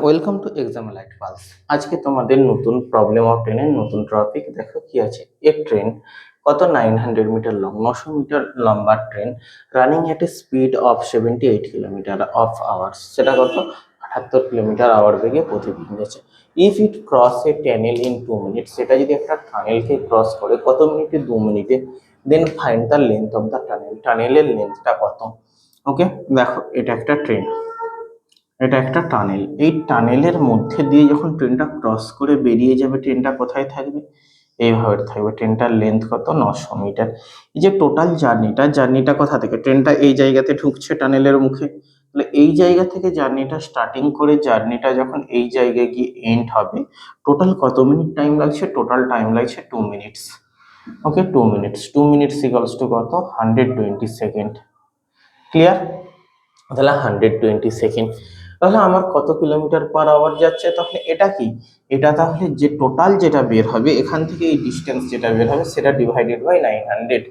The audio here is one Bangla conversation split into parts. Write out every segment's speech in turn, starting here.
Welcome to exam light pulse. আজকে তোমাদের নতুন প্রবলেম অফ ট্রেনের নতুন টপিক। দেখো কি আছে। এক ট্রেন কত 900 মিটার লং, 900 মিটার লম্বা train running at A speed of 78 kilometre of hours, সেটা কত 78 কিলোমিটার আওয়ার বেগে প্রতিদিন যাচ্ছে। If it cross a tunnel in 2 minutes, সেটা যদি একটা টানেলকে ক্রস করে কত মিনিটে, 2 মিনিটে, then find the length of the tunnel, টানেলের লেন্থটা কত। ওকে, দেখো এটা একটা ট্রেন, এটা একটা টানেল। এই টানেলের মধ্যে দিয়ে যখন ট্রেনটা ক্রস করে বেরিয়ে যাবে, ট্রেনটা কোথায় থাকবে, এইভাবে থাকবে। ট্রেনটার লেন্থ কত, 900 মিটার। এই যে টোটাল জার্নিটা কোথা থেকে, ট্রেনটা এই জায়গাতে ঢুকছে টানেলের মুখে, তাহলে এই জায়গা থেকে জার্নিটা স্টার্টিং করে জার্নিটা যখন এই জায়গায় গিয়ে এন্ড হবে, টোটাল কত মিনিট টাইম লাগছে, টোটাল টাইম লাগছে 2 minutes. Okay, 2 minutes equals to কত, 120 সেকেন্ড। ক্লিয়ার? তাহলে 120 সেকেন্ড, তাহলে আমার কত কিলোমিটার পার আওয়ার যাচ্ছে। তাহলে এটা কি, এটা তাহলে যে টোটাল যেটা বের হবে এখান থেকে এই ডিস্টেন্স যেটা বের হবে সেটা ডিভাইডেড বাই 900।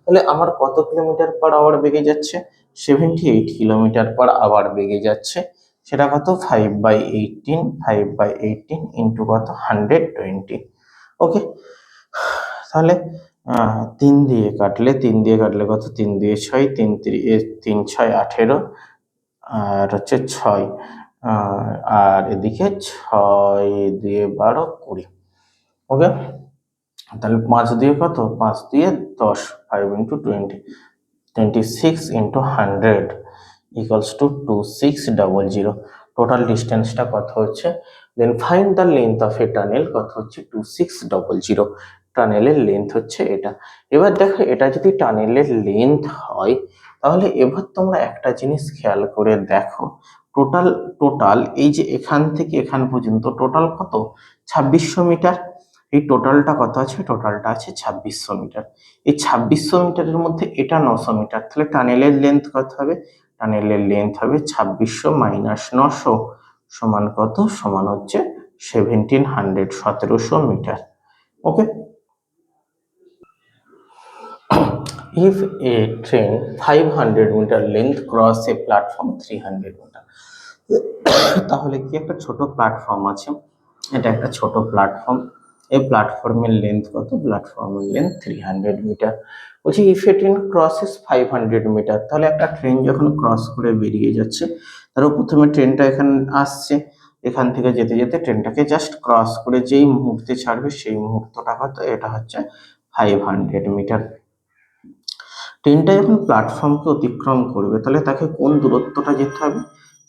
তাহলে আমার কত কিলোমিটার পার আওয়ার বেগে যাচ্ছে, 78 কিলোমিটার পার আওয়ার বেগে যাচ্ছে। সেটা কত, 5/18 ইন্টু কত, 120। ওকে, তাহলে 3 দিয়ে কাটলে কত, 3 দিয়ে 6, 3 6 আর হচ্ছে 6, আর এদিকে 6 দিয়ে 12 20। ওকে, তাহলে 5 দিয়ে কত, 5 দিয়ে 10, 5 × 20, 26 × 100 ইকুয়ালস টু 2600। টোটাল ডিস্টেন্সটা কত হচ্ছে, then find the length of a tunnel, কত হচ্ছে 2600। টানেলের লেন্থ হচ্ছে এটা। এবার দেখো, এটা যদি টানেলের লেন্থ হয়, তাহলে এবার তোমরা একটা জিনিস খেয়াল করে দেখো, টোটাল টোটাল এই যে এখান থেকে এখান পর্যন্ত টোটাল কত, 2600 মিটার। এই টোটালটা কত আছে, টোটালটা আছে 2600 মিটার। এই 2600 মিটারের মধ্যে এটা 900 মিটার, তাহলে টানেলের লেন্থ কত হবে, টানেলের লেন্থ হবে 2600 মাইনাস 900 সমান কত, সমান হচ্ছে 1700 metre. Okay, if a train 500 meter length cross a platform 300 meter, তাহলে কি, একটা ছোট প্ল্যাটফর্ম আছে, এটা একটা ছোট প্ল্যাটফর্ম। এই প্ল্যাটফর্মের লেন্থ কত, প্ল্যাটফর্মের লেন্থ 300 মিটার। বলছি if a train crosses 500 metre, তাহলে একটা ট্রেন যখন ক্রস করে বেরিয়ে যাচ্ছে, তারও প্রথমে ট্রেনটা এখানে আসছে, এখান থেকে যেতে যেতে ট্রেনটাকে জাস্ট ক্রস করে যেই মুহূর্তে ছাড়বে সেই মুহূর্তটা কত, এটা হচ্ছে 500 মিটার। ট্রেনটা যখন প্ল্যাটফর্মকে অতিক্রম করবে, তাহলে তাকে কোন দূরত্বটা যেতে হবে,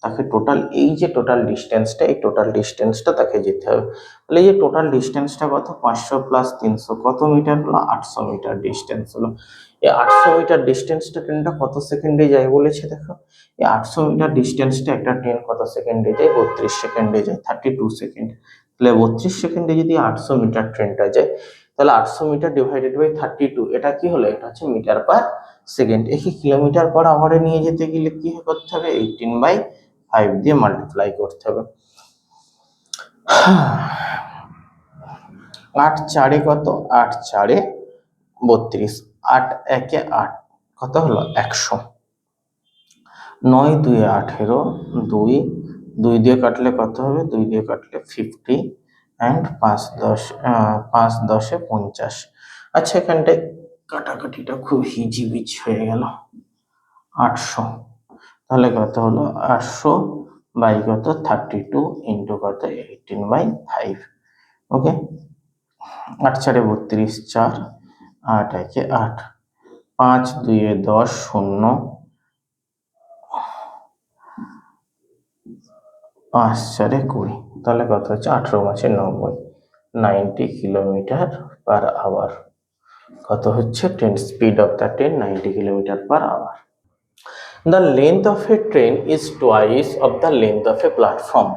তাকে টোটাল এই যে টোটাল ডিস্টেন্সটা, এই টোটাল ডিস্টেন্সটা তাকে যেতে হবে। তাহলে এই যে টোটাল ডিস্টেন্সটা কত, 500 প্লাস 300 কত মিটার হলো, 800 মিটার ডিস্টেন্স হলো। এই 800 মিটার ডিস্টেন্সটা ট্রেনটা কত সেকেন্ডে যায় বলেছে, দেখো এই 800 মিটার ডিস্টেন্সটা একটা ট্রেন কত সেকেন্ডে যায়, 32 সেকেন্ডে যায়, 32 সেকেন্ড। তাহলে 32 সেকেন্ডে যদি 800 মিটার ট্রেনটা যায়, তাহলে 800 মিটার ডিভাইডেড বাই 32, এটা কি হলো, এটা হচ্ছে মিটার পার সেকেন্ড। একে কিলোমিটার পার আওয়ারে নিয়ে যেতে গেলে কি করতে হবে, 18/5 দিয়ে মাল্টিপ্লাই করতে হবে। 8×4 কত, 8×4 32, 8×1 8, কত হলো 100। 9×2 18, 2 2 দিয়ে কাটলে কত হবে, 2 দিয়ে কাটলে 50 অ্যান্ড 5×10 50। আচ্ছা, এখানটায় কাটাকাটিটা খুব হিজিবিজ হয়ে গেল, 800, তাহলে কত হলো 800 বাই কত 32 ইন্টু কত 18/5। ওকে, 8×4 32, 4, 8×1 8, 5×2 10, 0, 5×4 20, তাহলে কত হচ্ছে 18×5 90 কিলোমিটার পার আওয়ার। কত হচ্ছে, train speed of the train 90 kilometre per hour. The length of a train is twice of the length of a platform.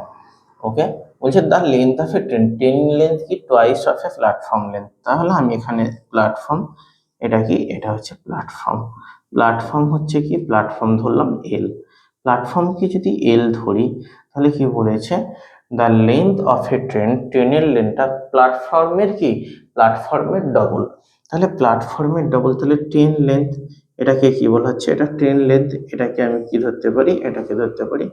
ওকে, বলছে the length of a train length কি, twice of a platform length। তাহলে আমি এখানে প্ল্যাটফর্ম, এটা কি, এটা হচ্ছে প্ল্যাটফর্ম। প্ল্যাটফর্ম হচ্ছে কি, প্ল্যাটফর্ম ধরলাম এল। প্ল্যাটফর্মকে যদি এল ধরি, তাহলে কি বলেছে, the length of A train, ট্রেনের লেন্থটা প্ল্যাটফর্মের কি, প্ল্যাটফর্মের ডবল। তাহলে প্ল্যাটফর্মের ডবল, তাহলে ট্রেন লেন্থ এটাকে কি বলা হচ্ছে, এটা ট্রেন লেন্থ। এটাকে আমি কি ধরতে পারি, এটাকে ধরতে পারি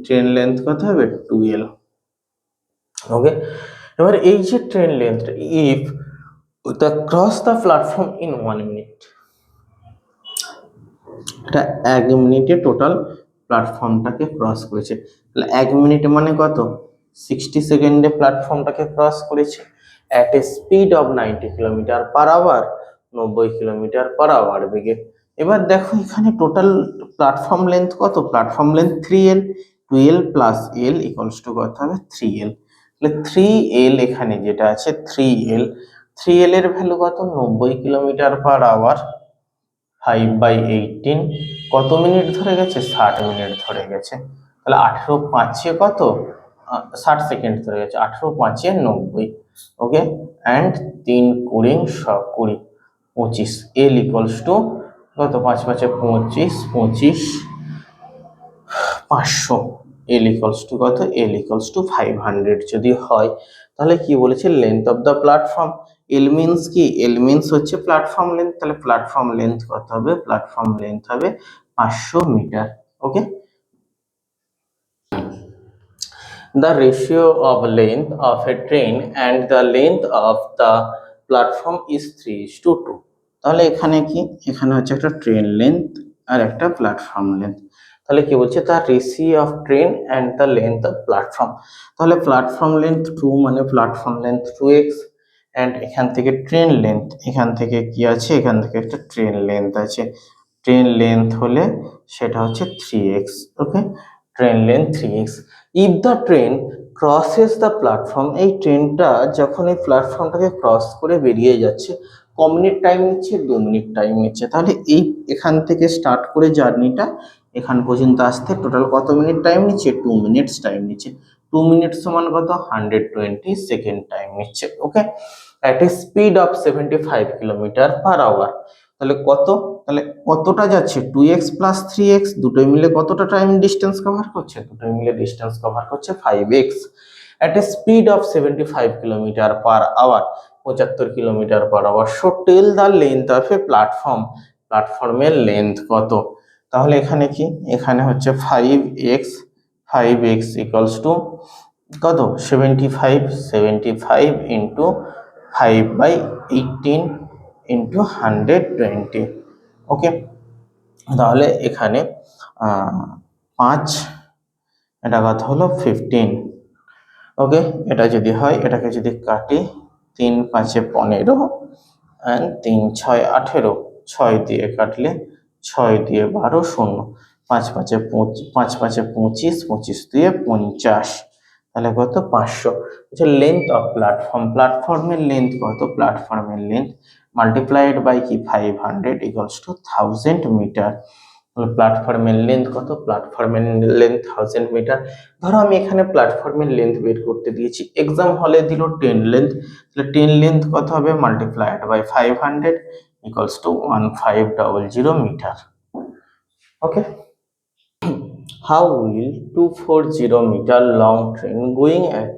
ট্রেন লেন্থ কত হবে 2L। ওকে, এবার এই যে train length, if the cross the platform in 1 minute, এটা 1 মিনিটে টোটাল প্ল্যাটফর্মটাকে ক্রস করেছে। তাহলে 1 মিনিট মানে কত, 60 সেকেন্ডে প্ল্যাটফর্মটাকে ক্রস করেছে at a speed of 90 kilometre per hour, 90 kilometre per hour বেগে। এবার দেখো এখানে টোটাল প্ল্যাটফর্ম লেন্থ কত, platform length 3L, 2L plus L equals to কত হবে 3L। তাহলে 3L এখানে যেটা আছে 3L, 3L এর ভ্যালু কত, 90 কিলোমিটার পার আওয়ার, 5/18, কত মিনিট ধরে গেছে, 60 মিনিট ধরে গেছে। তাহলে 18 × 5 কত, 60 সেকেন্ড ধরে গেছে, 18 × 5 = 90। ওকে, অ্যান্ড 3×20 25, এল ইকুয়ালস টু কত, 5×5 = 25, 25 500, এল ইকুয়ালস টু কত, এল ইকুয়ালস টু 500 যদি হয়, তাহলে কি বলেছে, length of the platform. L means কি, এল মিনস হচ্ছে প্ল্যাটফর্ম লেন্থ, তাহলে প্ল্যাটফর্ম লেন্থ কত হবে, প্ল্যাটফর্ম লেন্থ হবে 500 metre. Okay, the ratio of length of a train and the length of the platform is 3:2। তাহলে এখানে কি, এখানে হচ্ছে একটা ট্রেন লেন্থ আর একটা প্ল্যাটফর্ম লেন্থ। তাহলে কি বলছে, তার ratio of train and the length of platform. তাহলে প্ল্যাটফর্ম লেন্থ 2 মানে প্ল্যাটফর্ম লেন্থ 2x, অ্যান্ড এখান থেকে ট্রেন লেন্থ, এখান থেকে কি আছে, এখান থেকে একটা ট্রেন লেন্থ আছে, ট্রেন লেন্থ হলে সেটা হচ্ছে 3x। Okay, train length 3x। If the train crosses the platform, এই ট্রেনটা যখন এই প্ল্যাটফর্মটাকে ক্রস করে বেরিয়ে যাচ্ছে, ক মিনিট টাইম নিচ্ছে, 2 মিনিট টাইম নিচ্ছে। তাহলে এই এখান থেকে স্টার্ট করে জার্নিটা এখান পর্যন্ত আসতে টোটাল কত মিনিট টাইম নিচ্ছে, 2 মিনিটস টাইম নিচ্ছে। 2 মিনিট সমান কত, 120 সেকেন্ড টাইম নিচ্ছে। Okay, at a speed of 75 kilometre per hour. তাহলে কত, তাহলে কতটা যাচ্ছে, 2x প্লাস 3x, দুটোই মিলে কতটা টাইম ডিস্টেন্স কভার করছে, দুটোই মিলে ডিস্টেন্স কভার করছে 5x at a speed of 75 kilometre per hour, 75 kilometre per hour. So tell the length of a platform, প্ল্যাটফর্মের লেন্থ কত। তাহলে এখানে কি, এখানে হচ্ছে 5x, 5x ইকুয়ালস টু কত, 75, 75 ইন্টু 5/18 ইন্টু 120। ওকে, তাহলে এখানে 5, এটা কথা হলো 15। ওকে, এটা যদি হয়, এটাকে যদি কাটি, 3×5 = 15 অ্যান্ড 3×6 = 18, 6 দিয়ে কাটলে 6 দিয়ে 12, 0, 5×5 = 25, 25 দিয়ে 50, তাহলে কত, 500। আচ্ছা, লেন্থ অফ প্ল্যাটফর্ম, প্ল্যাটফর্মের লেন্থ কত, প্ল্যাটফর্মের লেন্থ মাল্টিপ্লাইড বাই কি 500 ইকুয়ালস টু 1000 মিটার। প্ল্যাটফর্মের লেন্থ কত, প্ল্যাটফর্মের লেন্থ 1000 মিটার। ধরো আমি এখানে প্ল্যাটফর্মের লেন্থ বের করতে দিয়েছি, এক্সাম হলে দিল 10 লেন্থ, তাহলে 10 লেন্থ কত হবে, multiplied by 500 equals to 1500 metre. Okay, how will 240 meter long train going at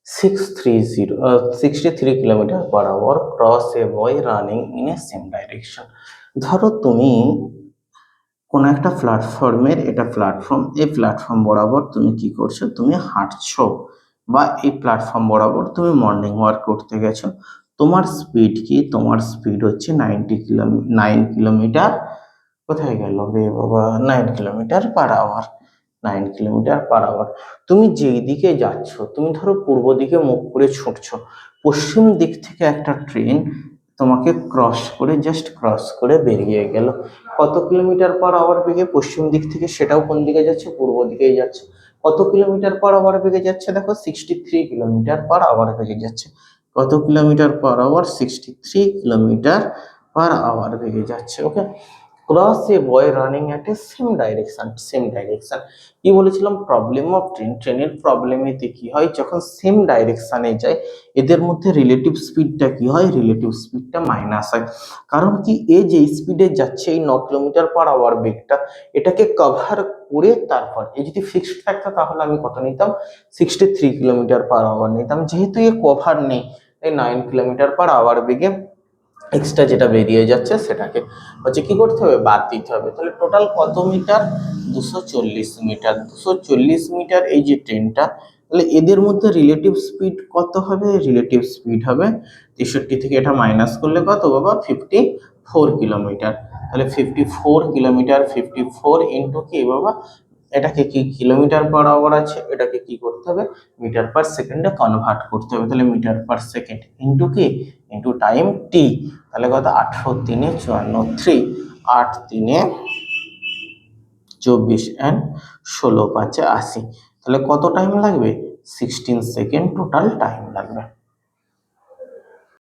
63 kilometre per hour cross a boy running in a same direction। ধরো তুমি কোন একটা প্ল্যাটফর্মের, এটা প্ল্যাটফর্ম, এই প্ল্যাটফর্ম বরাবর তুমি কি করছো, তুমি হাঁটছো, বা এই প্ল্যাটফর্ম বরাবর তুমি মর্নিং ওয়াক করতে গেছো। তোমার স্পিড কি, তোমার স্পিড হচ্ছে 9 কিলোমিটার, কোথায় গেল রে বাবা, 9 কিলোমিটার/আওয়ার, 9 কিলোমিটার/আওয়ার। তুমি যেই দিকে যাচ্ছ, তুমি ধরো পূর্ব দিকে মুখ করে ছুটছো, পশ্চিম দিক থেকে একটা ট্রেন তোমাকে জাস্ট ক্রস করে বেরিয়ে গেল, কত কিলোমিটার/আওয়ার বেগে পশ্চিম দিক থেকে, সেটাও কোন দিকে যাচ্ছে, পূর্ব দিকেই যাচ্ছে। কত কিলোমিটার/আওয়ার বেগে যাচ্ছে, দেখো 63 কিলোমিটার/আওয়ার বেগে যাচ্ছে। কত কিলোমিটার/আওয়ার, 63 কিলোমিটার/আওয়ার বেগে যাচ্ছে। Okay, cross a boy running at a same direction. কি বলেছিলাম, প্রবলেম অফ ট্রেন, ট্রেনের প্রবলেমেতে কি হয়, যখন সেম ডাইরেকশনে যায় এদের মধ্যে রিলেটিভ স্পিডটা কি হয়, রিলেটিভ স্পিডটা মাইনাস হয়। কারণ কি, এ যে স্পিডে যাচ্ছে, এই 9 কিলোমিটার/আওয়ার বেগটা, এটাকে কভার করে তারপর এ যদি ফিক্সড থাকতো তাহলে আমি কত নিতাম, 63 কিলোমিটার/আওয়ার নিতাম। যেহেতু এ কভার নেই, তাই 9 কিলোমিটার/আওয়ার বেগে এক্সট্রা যেটা বেরিয়ে যাচ্ছে সেটাকে হচ্ছে কি করতে হবে, বাদ দিতে হবে। তাহলে টোটাল কত মিটার, 240 মিটার। 240 মিটার এই যে ট্রেনটা, তাহলে এদের মধ্যে রিলেটিভ স্পিড কত হবে, রিলেটিভ স্পিড হবে 63 থেকে এটা মাইনাস করলে কত বাবা, 54 কিলোমিটার। তাহলে 54 কিলোমিটার, 54 ইন্টু কি বাবা, এটাকে কি কিলোমিটার পার আওয়ার আছে, এটাকে কি করতে হবে, মিটার পার সেকেন্ডে কনভার্ট করতে হবে। তাহলে মিটার পার সেকেন্ড ইন্টু কি, ইন্টু টাইম টি। তাহলে কত, 18×3 = 8 3 24 এন্ড 16 5 80। তাহলে কত টাইম লাগবে, 16 সেকেন্ড টোটাল টাইম লাগবে।